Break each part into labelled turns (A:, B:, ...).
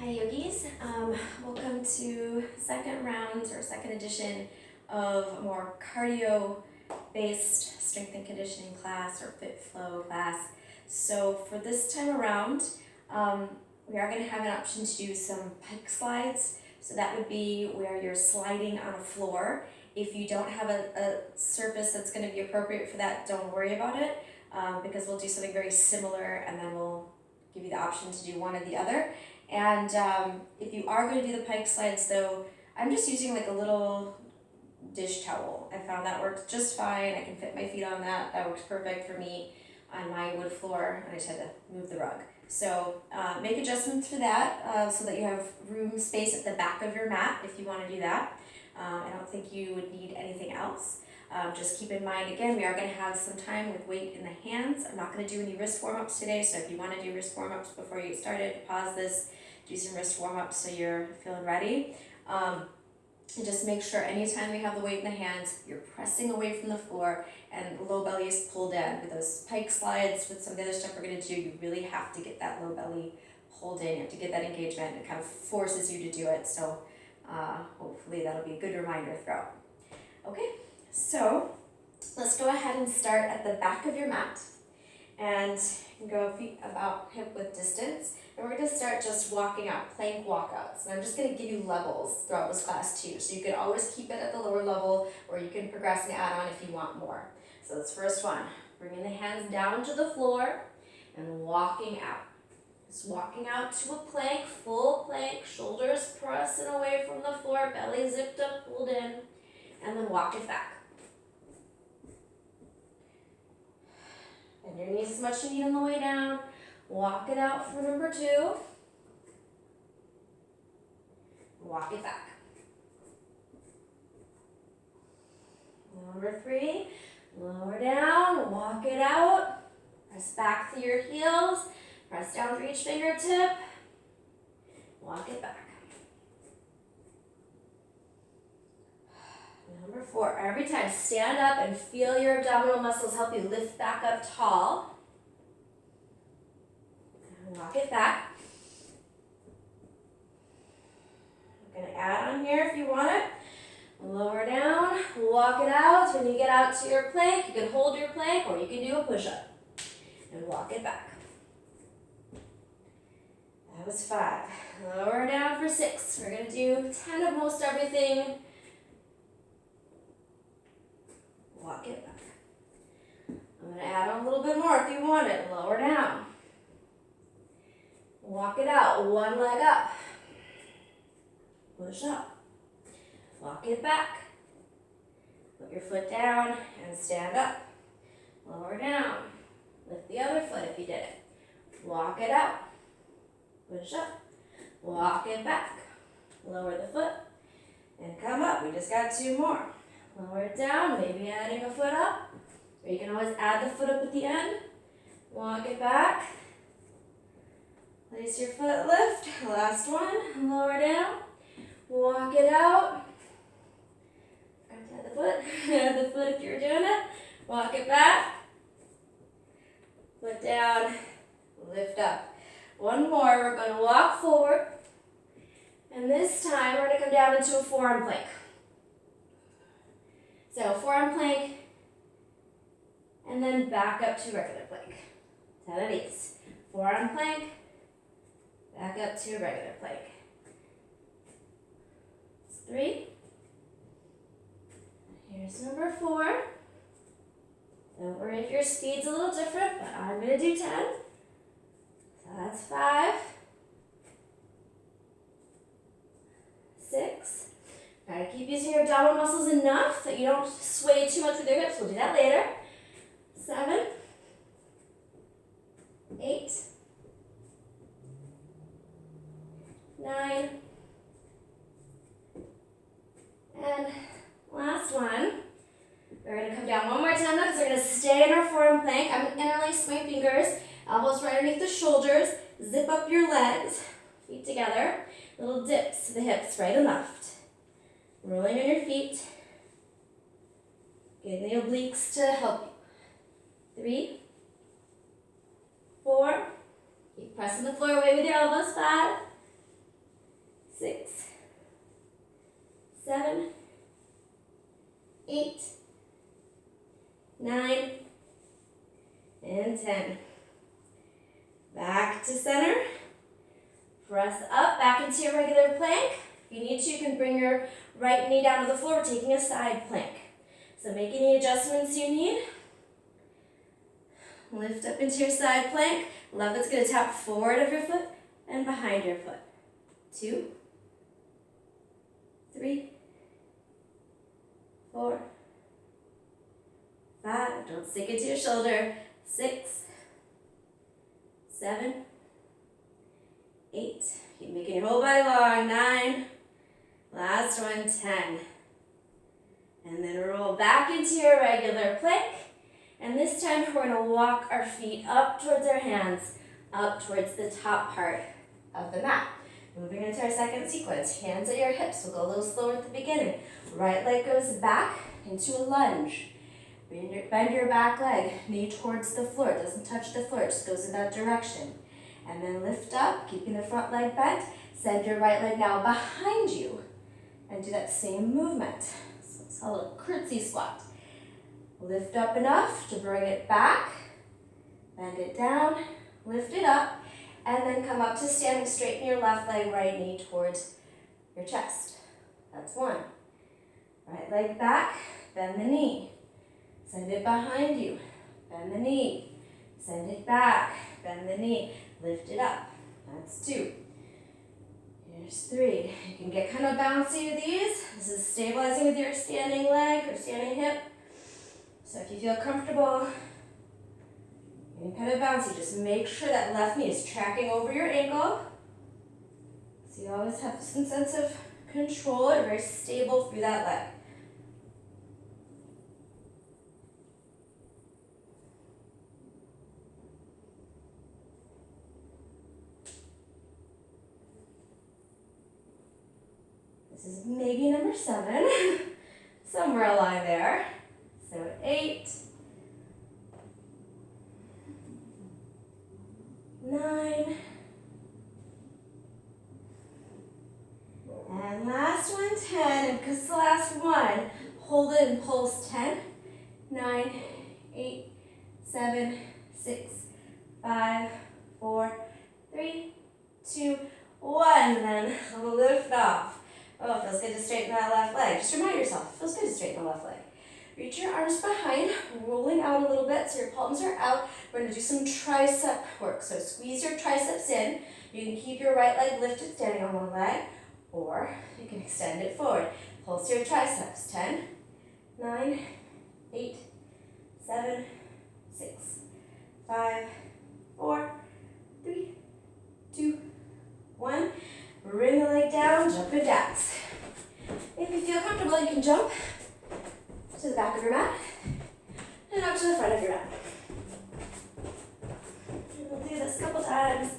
A: Hi yogis, welcome to second round or second edition of a more cardio based strength and conditioning class or fit flow class. So for this time around, we are going to have an option to do some pike slides. So that would be where you're sliding on a floor. If you don't have a surface that's going to be appropriate for that, don't worry about it, because we'll do something very similar and then we'll give you the option to do one or the other. And if you are going to do the pike slides though, I'm just using like a little dish towel. I found that works just fine. I can fit my feet on that. That works perfect for me on my wood floor, and I just had to move the rug. So make adjustments for that so that you have room space at the back of your mat if you want to do that. I don't think you would need anything else. Just keep in mind, again, we are going to have some time with weight in the hands. I'm not going to do any wrist warm-ups today, so if you want to do wrist warm-ups before you get started, pause this, do some wrist warm-ups so you're feeling ready. And just make sure anytime we have the weight in the hands, you're pressing away from the floor and the low belly is pulled in. With those pike slides, with some of the other stuff we're going to do, you really have to get that low belly pulled in. You have to get that engagement. It kind of forces you to do it, so hopefully that'll be a good reminder throughout. Okay. So let's go ahead and start at the back of your mat and go feet about hip width distance. And we're going to start just walking out, plank walkouts. And I'm just going to give you levels throughout this class too. So you can always keep it at the lower level or you can progress and add on if you want more. So this first one, bringing the hands down to the floor and walking out. Just walking out to a plank, full plank, shoulders pressing away from the floor, belly zipped up, pulled in, and then walk it back. Bend your knees as much as you need on the way down. Walk it out for number 2. Walk it back. Number 3, lower down, walk it out. Press back through your heels. Press down through each fingertip. Walk it back. Number 4, every time stand up and feel your abdominal muscles help you lift back up tall. And walk it back. I'm going to add on here if you want it. Lower down, walk it out. When you get out to your plank, you can hold your plank or you can do a push-up. And walk it back. That was 5. Lower down for 6. We're going to do 10 of most everything. Walk it back. I'm going to add on a little bit more if you want it. Lower down. Walk it out. One leg up. Push up. Walk it back. Put your foot down and stand up. Lower down. Lift the other foot if you did it. Walk it out. Push up. Walk it back. Lower the foot and come up. We just got 2 more. Lower it down, maybe adding a foot up. Or you can always add the foot up at the end. Walk it back. Place your foot lift. Last one. Lower down. Walk it out. Add the foot. Add the foot if you're doing it. Walk it back. Foot down. Lift up. One more. We're going to walk forward. And this time we're going to come down into a forearm plank. So forearm plank, and then back up to regular plank. 10 of these. Forearm plank, back up to regular plank. 3. Here's number 4. Don't worry if your speed's a little different, but I'm going to do 10. So that's 5. 6. Try to keep using your abdominal muscles enough that you don't sway too much with your hips. We'll do that later. 7. 8. 9. And last one. We're going to come down one more time now because we're going to stay in our forearm plank. I'm going to interlace my fingers. Elbows right underneath the shoulders. Zip up your legs. Feet together. Little dips to the hips, right and left. Rolling on your feet. Getting the obliques to help you. 3. 4. Keep pressing the floor away with your elbows. 5. 6, 7, 8, 9, and 10. Back to center. Press up, back into your regular plank. If you need to, you can bring your right knee down to the floor, taking a side plank. So make any adjustments you need. Lift up into your side plank. Left foot's going to tap forward of your foot and behind your foot. 2, 3, 4, 5. Don't stick it to your shoulder. 6, 7, 8. Keep making your whole body long. 9. Last one, 10. And then roll back into your regular plank. And this time we're going to walk our feet up towards our hands, up towards the top part of the mat. Moving into our second sequence. Hands at your hips. We'll go a little slower at the beginning. Right leg goes back into a lunge. Bend your back leg, knee towards the floor. It doesn't touch the floor, it just goes in that direction. And then lift up, keeping the front leg bent. Send your right leg now behind you. And do that same movement. So it's a little curtsy squat. Lift up enough to bring it back. Bend it down, lift it up. And then come up to standing straight in your left leg, right knee towards your chest. That's 1. Right leg back, bend the knee. Send it behind you. Bend the knee. Send it back. Bend the knee. Lift it up. That's 2. Here's 3. You can get kind of bouncy with these. This is stabilizing with your standing leg or standing hip. So if you feel comfortable, you can kind of bouncy. Just make sure that left knee is tracking over your ankle. So you always have some sense of control and very stable through that leg. This is maybe number 7, somewhere along there. So 8, 9, and last one, 10. And because it's the last one, hold it and pulse. 10, 9, 8, 7, 6, 5, 4, 3, 2, 1. And then lift off. Oh, it feels good to straighten that left leg. Just remind yourself, it feels good to straighten the left leg. Reach your arms behind, rolling out a little bit so your palms are out. We're going to do some tricep work. So squeeze your triceps in. You can keep your right leg lifted, standing on one leg, or you can extend it forward. Pulse your triceps. 10, 9, 8, 7, 6, 5, 4, 3, 2, 1. Bring the leg down, jumping jacks. If you feel comfortable, you can jump to the back of your mat and up to the front of your mat. And we'll do this a couple times.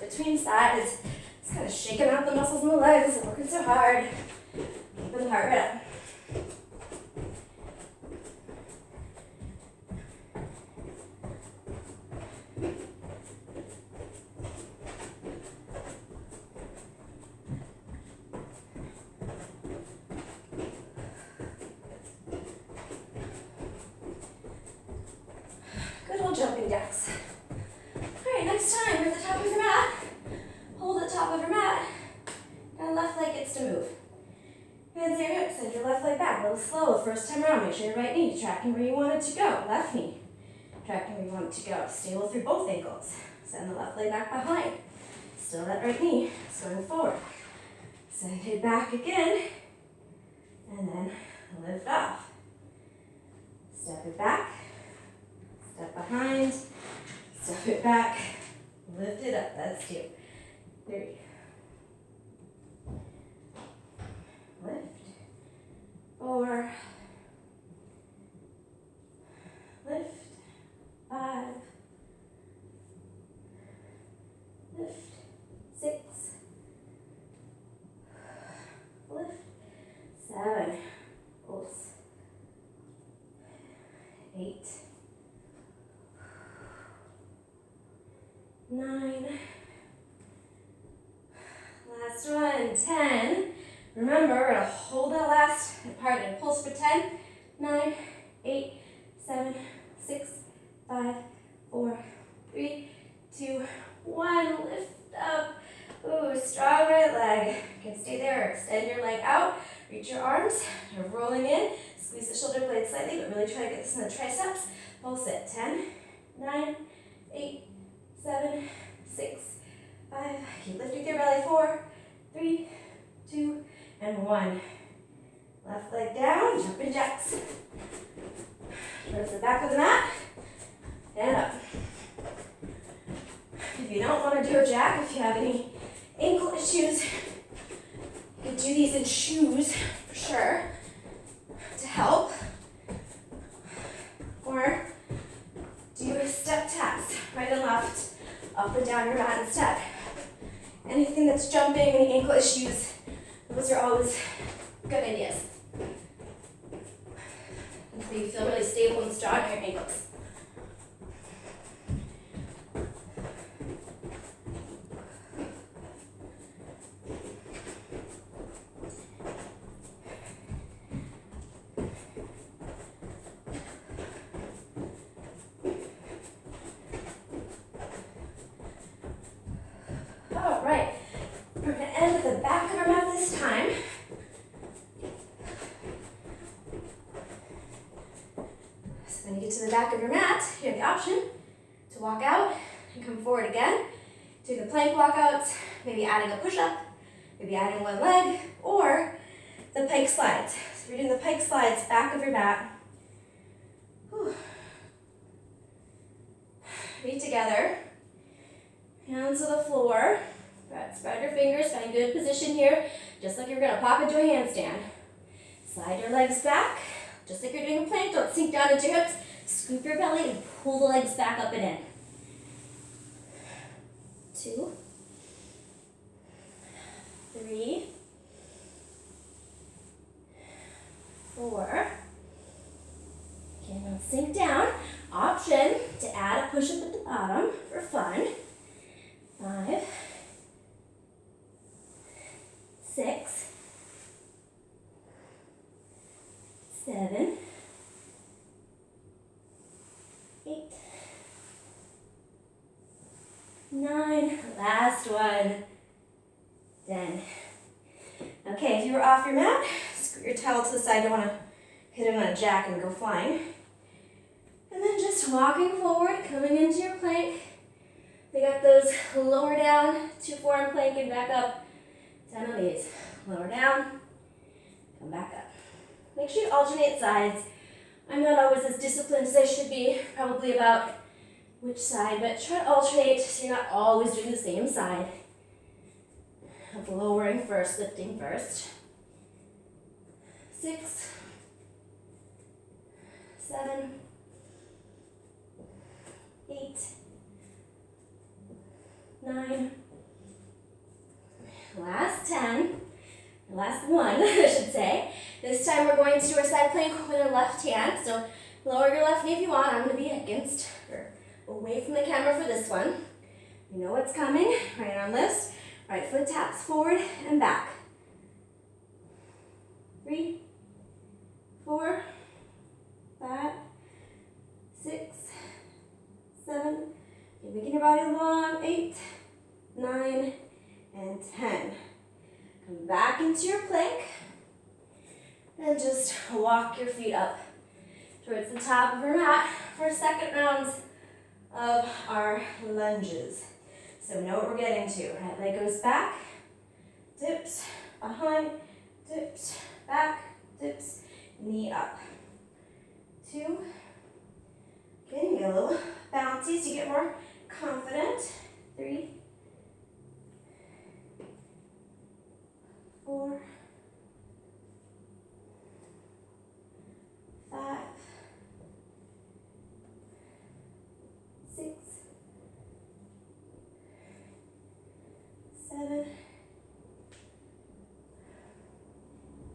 A: Between sides, just kind of shaking out the muscles in the legs and working so hard. Keeping the heart rate up. Jumping jacks. Alright, next time you're at the top of your mat. Hold at the top of your mat. And left leg gets to move. Hands at your hips, send your left leg back. A little slow the first time around. Make sure your right knee tracking where you want it to go. Left knee tracking where you want it to go. Stable through both ankles. Send the left leg back behind. Still that right knee is going forward. Send it back again. And then lift off. Step it back. Step behind, step it back, lift it up. That's 2, 3. Lift. 4. Lift. 5. Lift. 6. Lift. 7. Pulse. 8. 9, and 10. Remember, we're going to hold that last part and pulse for 10, 9, 8, 7, 6, 5, 4, 3, 2, 1. Lift up. Ooh, strong right leg. You can stay there. Extend your leg out. Reach your arms. You're rolling in. Squeeze the shoulder blades slightly, but really try to get this in the triceps. Pulse it. 10, 9, 8, 7, 6, 5. Keep lifting your belly. 4, 3, 2, and 1. Left leg down. Jumping jacks. Towards the back of the mat. And up. If you don't want to do a jack, if you have any ankle issues, you can do these in shoes for sure to help. Or do step taps, right and left, up and down your mat instead. Anything that's jumping, any ankle issues, those are always good ideas. So you feel really stable and strong in your ankles. When you get to the back of your mat, you have the option to walk out and come forward again. Do the plank walkouts, maybe adding a push-up, maybe adding one leg, or the pike slides. So you're doing the pike slides, back of your mat. Whew. Feet together, hands to the floor. Spread your fingers, find good position here, just like you're gonna pop into a handstand. Slide your legs back. Just like you're doing a plank, don't sink down into your hips. Scoop your belly and pull the legs back up and in. 2, 3, 4. Okay, now sink down. Option to add a push-up at the bottom for fun. 5, 6, 7, 8, 9, last one, 10. Okay, if you were off your mat, scoot your towel to the side. You don't want to hit it on a jack and go flying. And then just walking forward, coming into your plank. We got those lower down, 2 forearm plank and back up. 10 of these. Lower down, come back up. Make sure you alternate sides. I'm not always as disciplined as I should be, probably about which side, but try to alternate so you're not always doing the same side. Of lowering first, lifting first. 6, 7, 8, 9, last 10, last one, I should say. This time we're going to do our side plank with our left hand. So lower your left knee if you want. I'm going to be against or away from the camera for this one. You know what's coming. Right arm lifts, right foot taps forward and back. 3, 4, 5, 6, 7. You're making your body long. 8, 9, and 10. Come back into your plank. And just walk your feet up towards the top of your mat for second rounds of our lunges. So we know what we're getting to. Right leg goes back, dips, behind, dips, back, dips, knee up. 2. Getting a little bouncy so you get more confident. 3, 4, 5, 6, 7,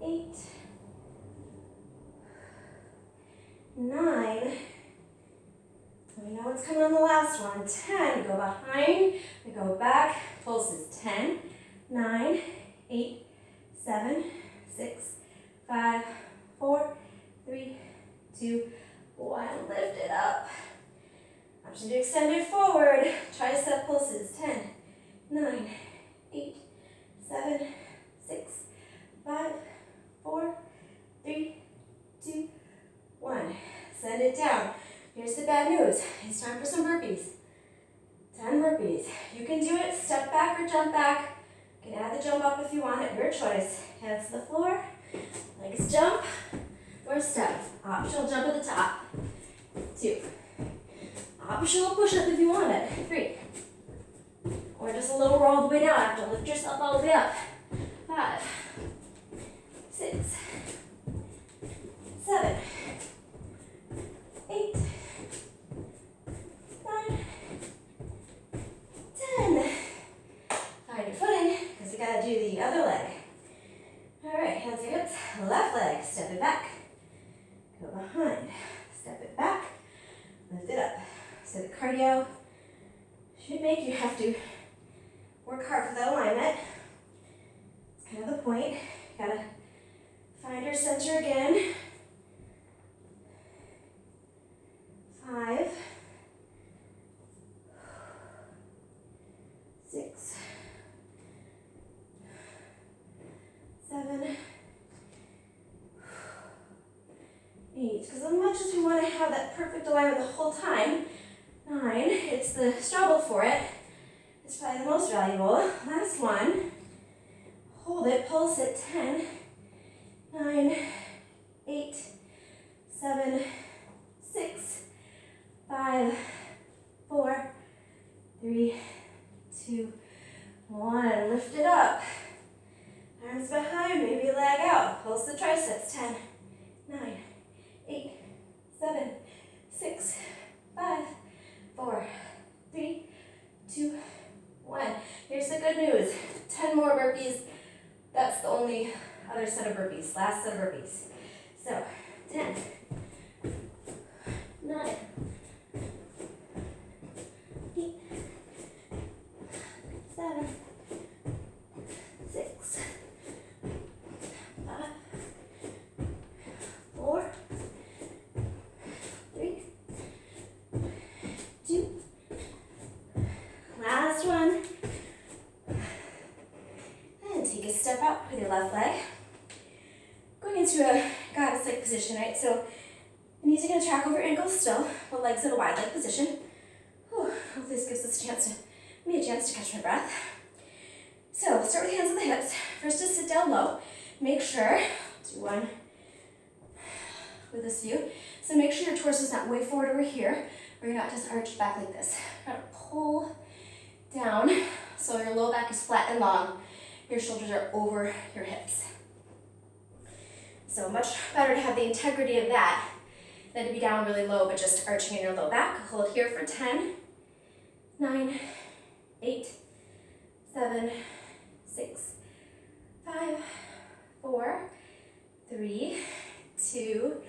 A: 8, 9. We know what's coming on the last one. 10. Go behind. We go back. Pulses. 10, 9, 8, 7, 6, 5, 4, 3, 2, 1. Lift it up. Option to extend it forward. Tricep pulses. 10, 9, 8, 7, 6, 5, 4, 3, 2, 1. Send it down. Here's the bad news. It's time for some burpees. 10 burpees. You can do it step back or jump back. You can add the jump up if you want it. Your choice. Hands to the floor. Legs jump or step. Optional jump at the top. 2. Optional push up if you want it. 3. Or just a little roll all the way down after. Lift yourself all the way up. 5, 6, 7, 8, 9, 10. Find your footing, because we gotta do the other leg. Alright, hands to hips, left leg, step it back. Go behind, step it back, lift it up. So the cardio should make you have to work hard for that alignment. It's kind of the point. Gotta find your center again. 5, 6, 7, 8. Because as much as we want to have that perfect alignment the whole time, 9, it's the struggle for it. It's probably the most valuable. Last one. Hold it, pulse it. 10, 9, 8, 7, 6, 5, 4, 3, 2, 1. Lift it up. Arms behind, maybe leg out. Pulse the triceps. 10, 9, 8, 7, 6, 5, 4, 3, 2, 1. Here's the good news. 10 more burpees. That's the only other set of burpees. Last set of burpees. So, 10, 9, 8, 7, 6, 5, 4, 3, 2. Last one. And take a step out with your left leg. Going into a goddess-like position, right? So the knees are going to track over your ankles still, but legs in a wide leg position. Whew, hopefully this gives us me a chance to catch my breath. So start with hands on the hips. First, just sit down low. Make sure, do one with this view. So make sure your torso is not way forward over here, or you're not just arched back like this. You're going to pull down so your low back is flat and long. Your shoulders are over your hips. So much better to have the integrity of that than to be down really low but just arching in your low back. Hold here for 10, 9, 8, 7, 6, 5, 4, 3, 2,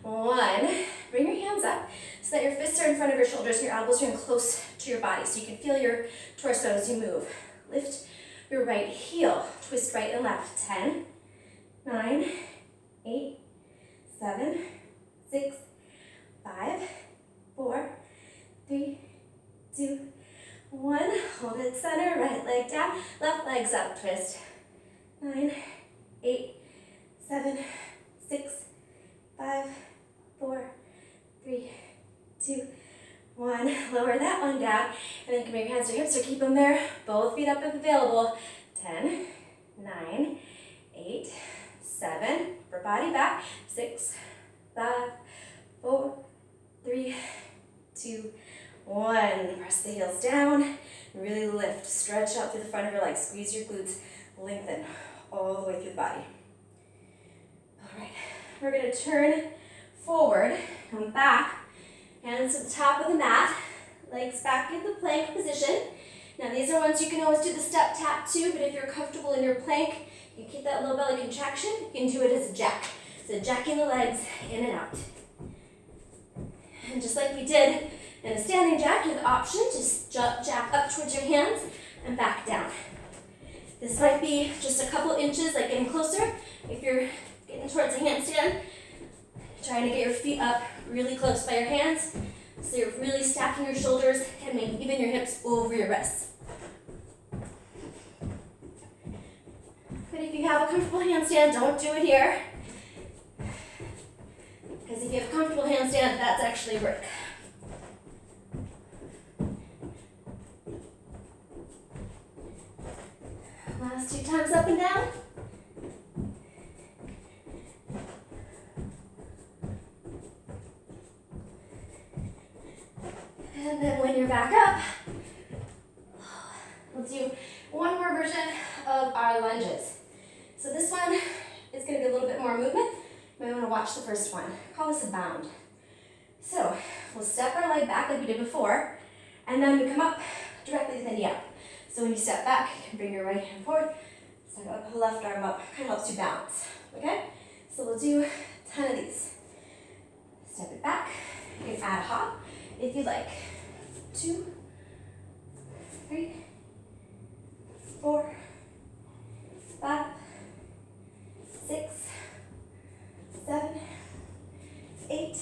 A: 1. Bring your hands up so that your fists are in front of your shoulders and your elbows are in close to your body so you can feel your torso as you move. Lift your right heel, twist right and left. 10, 9, 8, 7, 6, 5, 4, 3, 2, 1. Hold it center, right leg down, left leg's up, twist. 9, 8, 7, 6, 5, 4, 3, 2, 1. Lower that one down, and then you can bring your hands to your hips or keep them there. Both feet up if available. 10, 9, 8, 7. For body back. 6, 5, 4, 3, 2, 1. Press the heels down. Really lift. Stretch out through the front of your legs. Squeeze your glutes. Lengthen all the way through the body. All right. We're going to turn forward. Come back. Hands to the top of the mat. Legs back in the plank position. Now these are ones you can always do the step tap to, but if you're comfortable in your plank, you keep that low belly contraction, you can do it as a jack. So jacking the legs in and out. And just like we did in a standing jack, you have the option to jack up towards your hands and back down. This might be just a couple inches, like getting closer. If you're getting towards a handstand, trying to get your feet up really close by your hands. So you're really stacking your shoulders and maybe even your hips over your wrists. But if you have a comfortable handstand, don't do it here. Because if you have a comfortable handstand, that's actually a break. Last 2 times up and down. And then when you're back up, we'll do one more version of our lunges. So this one is going to be a little bit more movement. You might want to watch the first one. Call this a bound. So we'll step our leg back like we did before, and then we come up directly to the knee up. So when you step back, you can bring your right hand forward, step up, left arm up, kind of helps you balance, okay? So we'll do 10 of these. Step it back, you can add a hop if you like. 2, 3, 4, 5, 6, 7, 8,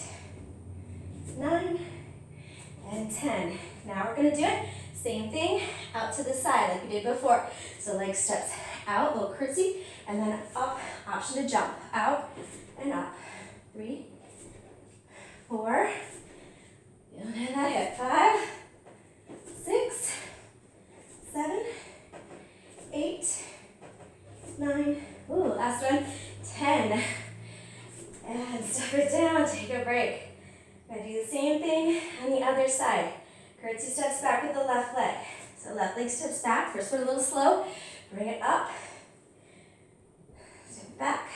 A: 9, and 10. Now we're gonna do it, same thing, out to the side like we did before. So leg steps out, little curtsy, and then up, option to jump, out and up. 3, 4, and that hip, 5, 6, 7, 8, 9, ooh, last one, 10. And step it down, take a break. We're gonna do the same thing on the other side. Curtsy steps back with the left leg. So left leg steps back, first one a little slow, bring it up, step it back,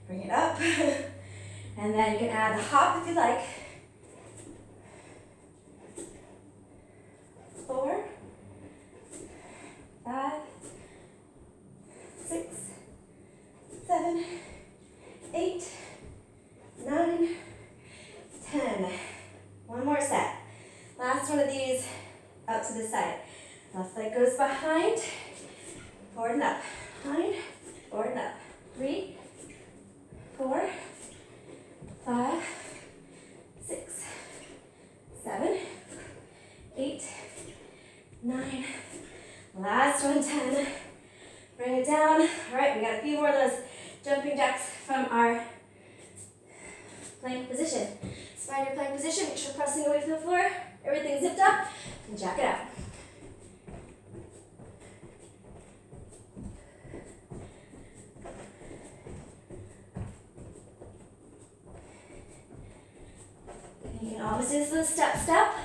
A: bring it up, and then you can add the hop if you like. 4, 5, 6, 7, 8, 9, 10. One more set. Last one of these, out to the side. Left leg goes behind, forward and up, behind, forward and up. 3, 4, 5, 6, 7, 8, 9. Last one, 10. Bring it down. All right, we got a few more of those jumping jacks from our plank position. So find your plank position, make sure pressing away from the floor, everything's zipped up, and jack it out. And you can always do this little step.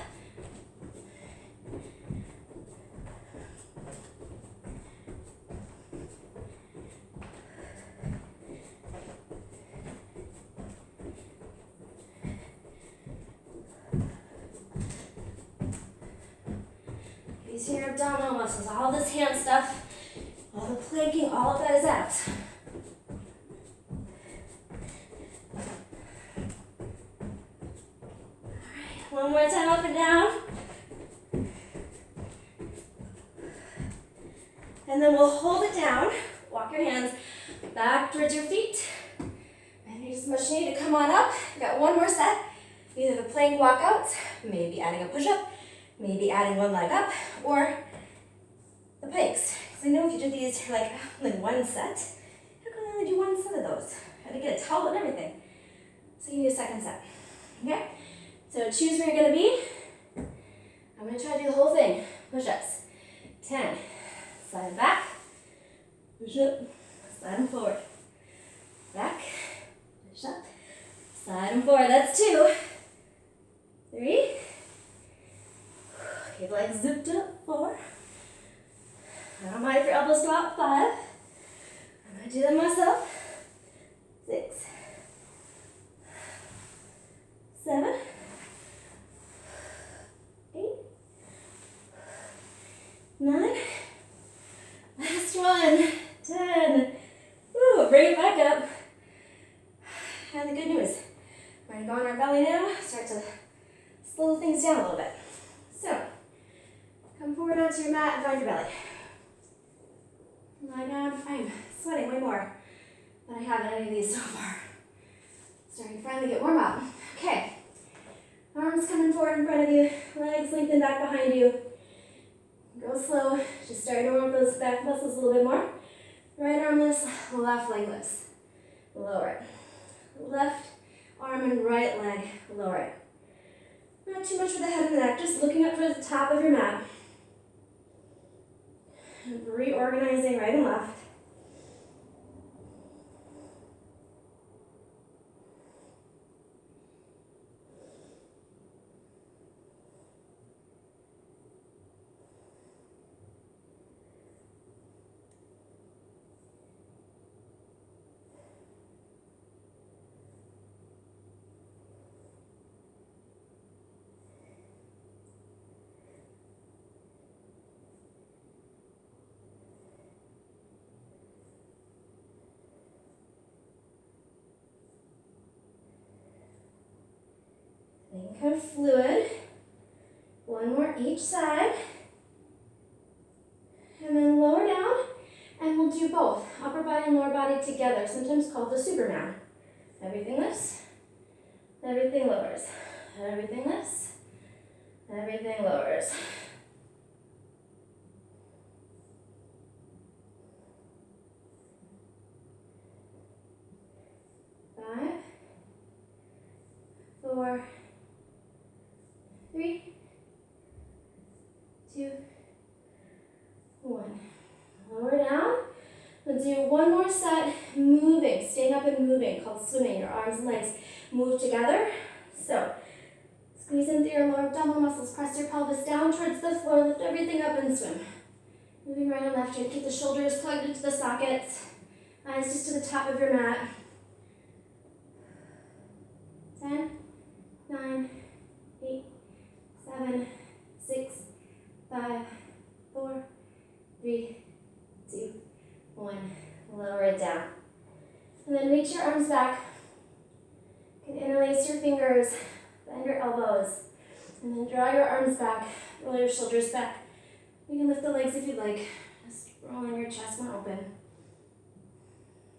A: Using your abdominal muscles, all this hand stuff, all the planking, all of that is out. Alright, one more time up and down. And then we'll hold it down, walk your hands back towards your feet. And you just much need to come on up. We've got one more set, either the plank walkouts, maybe adding a push-up, maybe adding one leg up, or the pikes. Because I know if you do these, you're like, only one set. How come I only do one set of those? I had to get a towel and everything. So you need a second set. Okay? So choose where you're going to be. I'm going to try to do the whole thing. Push-ups. 10. Slide them back. Push up. Slide them forward. Back. Push up. Slide them forward. That's 2. 3. Keep the legs zipped up. 4. I don't mind if your elbows go out. 5. I'm going to do them myself. 6. 7. 8. 9. Last one. 10. Woo, bring it back up. And the good news, we're going to go on our belly now. Start to slow things down a little bit. So, come forward onto your mat and find your belly. Lie down. I'm sweating way more than I have in any of these so far. Starting to finally get warm up. Okay. Arms coming forward in front of you. Legs lengthen back behind you. Go slow. Just starting to warm up those back muscles a little bit more. Right arm lifts, left leg lifts. Lower it. Left arm and right leg. Lower it. Not too much for the head and the neck. Just looking up towards the top of your mat. Reorganizing right and left. Being kind of fluid. One more each side. And then lower down. And we'll do both. Upper body and lower body together. Sometimes called the Superman. Everything lifts. Everything lowers. Everything lifts. Everything lowers. 5, 4, 3, 2, 1. Lower down. We'll do one more set, moving, staying up and moving, called swimming. Your arms and legs move together. So, squeeze in through your lower abdominal muscles, press your pelvis down towards the floor, lift everything up and swim. Moving right and left, try to keep the shoulders plugged into the sockets, eyes just to the top of your mat. 10, 9, 8, 7, 6, 5, 4, 3, 2, 1. Lower it down. And then reach your arms back. You can interlace your fingers, bend your elbows, and then draw your arms back, roll your shoulders back. You can lift the legs if you'd like. Just rolling your chest more open.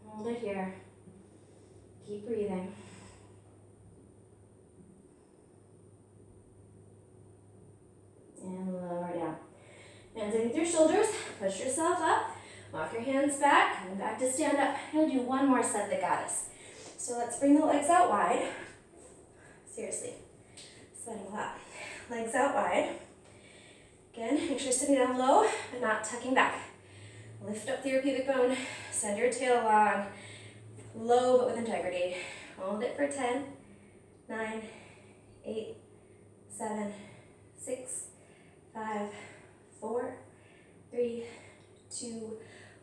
A: Hold it here. Keep breathing. And lower down. Hands underneath your shoulders. Push yourself up. Walk your hands back. Come back to stand up. I'm going to do one more set that got us. So let's bring the legs out wide. Seriously. Sweating a lot. Legs out wide. Again, make sure you're sitting down low, but not tucking back. Lift up through your pubic bone. Send your tail long. Low, but with integrity. Hold it for 10, 9, 8, 7, 6, 5, 4, 3, 2,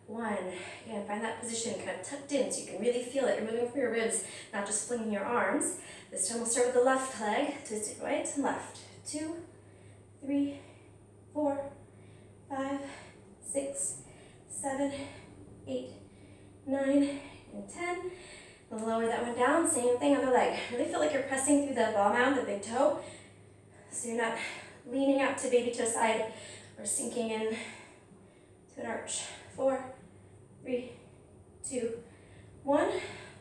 A: 1. Again, find that position kind of tucked in so you can really feel it. You're moving from your ribs, not just flinging your arms. This time we'll start with the left leg. Twist it right and left. 2, 3, 4, 5, 6, 7, 8, 9, and 10. We'll lower that one down. Same thing on the leg. Really feel like you're pressing through the ball mound, the big toe. So you're not leaning out to baby toe side or sinking in to an arch. 4, 3, 2, 1.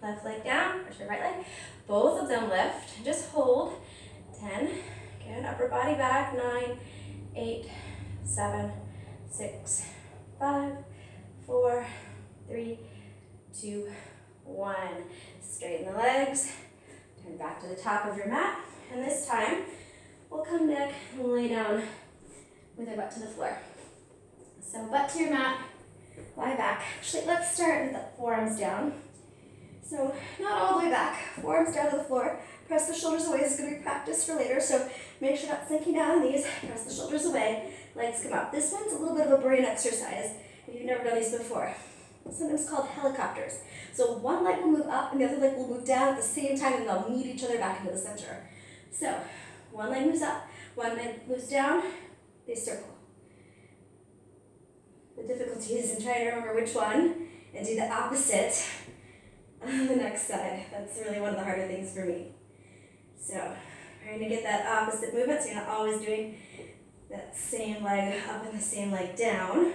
A: Left leg down, or your right leg. Both of them lift. Just hold. 10. Again, upper body back. 9, 8, 7, 6, 5, 4, 3, 2, 1. Straighten the legs. Turn back to the top of your mat. And this time, we'll come back and lay down with our butt to the floor. So butt to your mat, lie back. Actually, let's start with the forearms down. So not all the way back, forearms down to the floor. Press the shoulders away. This is going to be practice for later, so make sure not sinking down in these. Press the shoulders away, legs come up. This one's a little bit of a brain exercise if you've never done these before. Sometimes called helicopters. So one leg will move up and the other leg will move down at the same time, and they'll meet each other back into the center. So one leg moves up, one leg moves down, they circle. The difficulty is in trying to remember which one and do the opposite on the next side. That's really one of the harder things for me. So trying to get that opposite movement so you're not always doing that same leg up and the same leg down.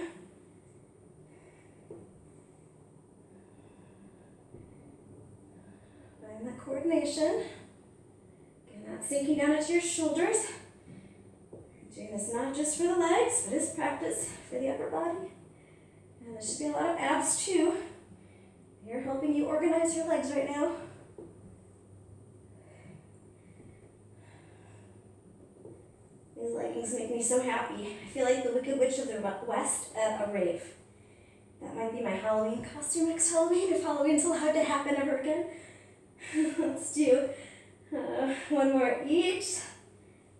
A: coordination. Again, not sinking down into your shoulders. Doing this not just for the legs, but as practice for the upper body. And there should be a lot of abs too. They're helping you organize your legs right now. These leggings make me so happy. I feel like the Wicked Witch of the West at a rave. That might be my Halloween costume next Halloween, if Halloween's allowed to happen ever again. Let's do one more each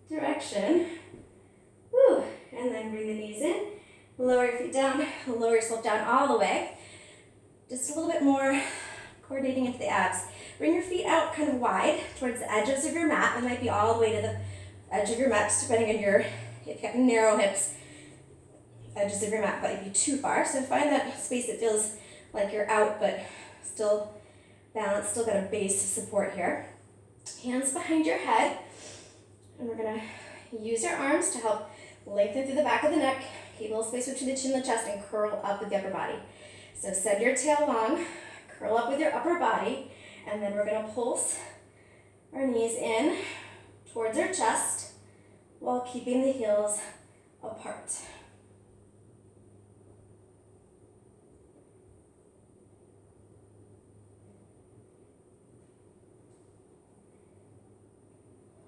A: direction. Woo. And then bring the knees in. Lower your feet down. Lower yourself down all the way. Just a little bit more coordinating into the abs. Bring your feet out kind of wide towards the edges of your mat. That might be all the way to the edge of your mat, just depending on if you have narrow hips, edges of your mat might be too far. So find that space that feels like you're out, but still balanced, still got a base of support here. Hands behind your head. And we're gonna use your arms to help lengthen through the back of the neck, keep a little space between the chin and the chest, and curl up with the upper body. So send your tail long, curl up with your upper body, and then we're gonna pulse our knees in towards our chest while keeping the heels apart.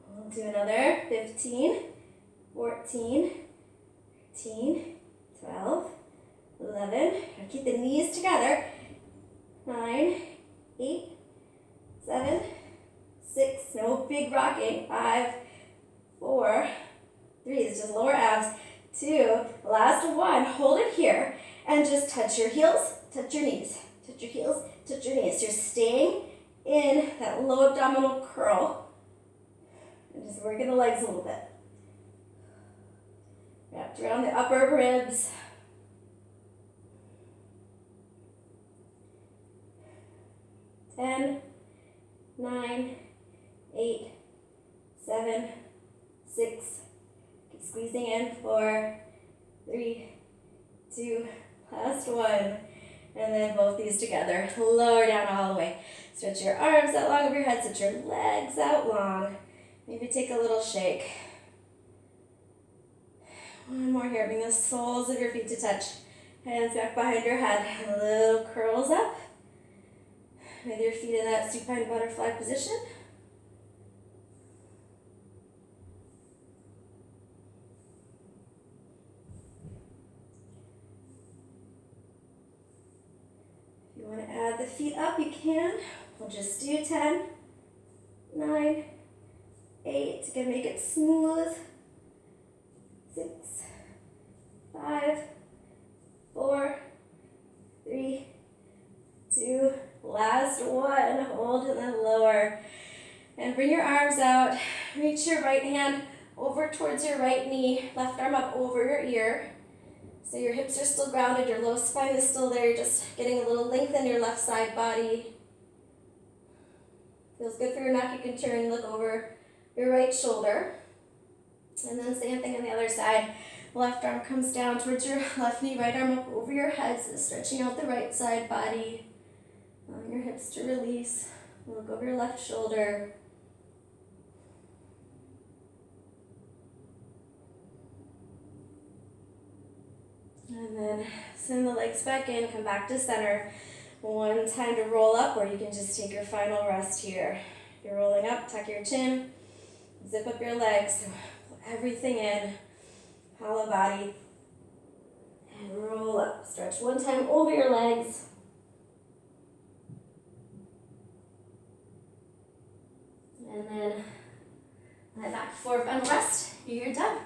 A: We'll do another 15, 14, 13, 12, 11. Keep the knees together. 9, 8, 7, 6. No big rocking. 5, 4, 3. It's just lower abs. 2. Last one. Hold it here and just touch your heels, touch your knees, touch your heels, touch your knees. So you're staying in that low abdominal curl and just working the legs a little bit. Wrapped around the upper ribs. 10, 9, 8, 7, 6. Keep squeezing in. 4, 3, 2. Last one. And then both these together. Lower down all the way. Stretch your arms out long over your head. Stretch your legs out long. Maybe take a little shake. One more here. Bring the soles of your feet to touch. Hands back behind your head. And little curls up. With your feet in that supine butterfly position. If you want to add the feet up, you can. We'll just do 10, 9, 8. Again, make it smooth. 6, 5, 4, 3, 2. Last one. Hold and then lower. And bring your arms out. Reach your right hand over towards your right knee. Left arm up over your ear. So your hips are still grounded. Your low spine is still there. You're just getting a little length in your left side body. Feels good for your neck. You can turn and look over your right shoulder. And then same thing on the other side. Left arm comes down towards your left knee. Right arm up over your head. So stretching out the right side body. Allowing your hips to release. Look over your left shoulder. And then send the legs back in, come back to center. One time to roll up, or you can just take your final rest here. If you're rolling up, tuck your chin, zip up your legs, pull everything in, hollow body, and roll up. Stretch one time over your legs. And then lie back forward, final rest. You're done.